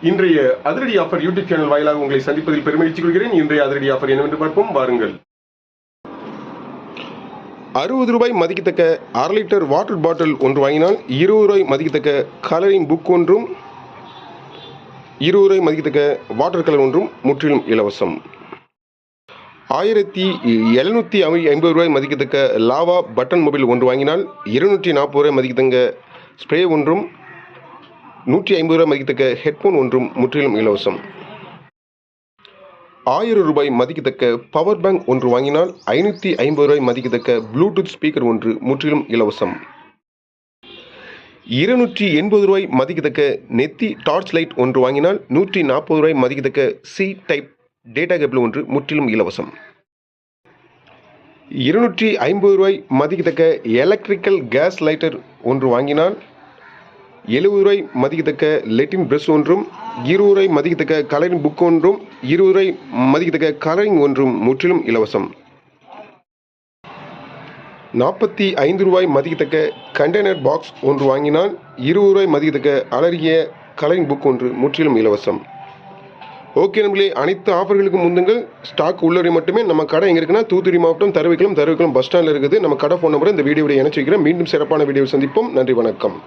இன்றைய அதிரடி offer YouTube channel வாயிலாக உங்களை சந்திப்பதில் பெருமகிழ்ச்சி கொள்கிறேன். இன்றைய அதிரடி ஆஃபர் என்னவென்று பார்ப்போம் வாருங்கள். 60 ரூபாய் மதிக்கத்தக்க 1/2 லிட்டர் வாட்டர் பாட்டில் ஒன்று வாங்கினால் 20 ரூபாய் மதிக்கத்தக்க கலரிங் புக் ஒன்றும் 20 ரூபாய் மதிக்கத்தக்க வாட்டர் கலர் ஒன்றும் முற்றிலும் இலவசம். 1750 ரூபாய் மதிக்கத்தக்க லாவா பட்டன் மொபைல் ஒன்று வாங்கினால் 240 ரூபாய் மதிக்கத்தக்க ஸ்ப்ரே ஒன்றும் 150 ரூபாய் மதிக்கத்தக்க ஹெட்ஃபோன் ஒன்றும் முற்றிலும் இலவசம். 1000 ரூபாய் மதிக்கத்தக்க பவர் பேங்க் ஒன்று வாங்கினால் 550 ரூபாய் மதிக்கத்தக்க ப்ளூடூத் ஸ்பீக்கர் ஒன்று முற்றிலும் இலவசம். 280 ரூபாய் மதிக்கத்தக்க நெத்தி டார்ச் லைட் ஒன்று வாங்கினால் 140 ரூபாய் மதிக்கத்தக்க சி டைப் டேட்டா கேபிள் ஒன்று முற்றிலும் இலவசம். 250 ரூபாய் மதிக்கத்தக்க எலக்ட்ரிக்கல் கேஸ் லைட்டர் ஒன்று வாங்கினால் 70 ரூபாய் மதிக்கத்தக்க லெட்டின் பிரஷ் ஒன்றும் 20 ரூபாய் மதிக்கத்தக்க கலரிங் புக் ஒன்றும் 20 ரூபாய் மதிக்கத்தக்க கலரிங் ஒன்றும் முற்றிலும் இலவசம். 45 ரூபாய் மதிக்கத்தக்க கண்டெய்னர் பாக்ஸ் ஒன்று வாங்கினால் 20 ரூபாய் மதிக்கத்தக்க அழகிய கலரிங் புக் ஒன்று முற்றிலும் இலவசம். ஓகே நண்பர்களே, அனைத்து ஆஃபர்களுக்கும் முந்துங்கள். ஸ்டாக் உள்ளவரை மட்டுமே. நம்ம கடை எங்கே இருக்குன்னா தூத்துக்குடி மாவட்டம் தருவைக்குளம் பஸ் ஸ்டாண்டில் இருக்குது. நம்ம கடை ஃபோன் நம்பரை இந்த வீடியோவில் இணைச்சி வைக்கிறேன். மீண்டும் சிறப்பான வீடியோவில் சந்திப்போம். நன்றி, வணக்கம்.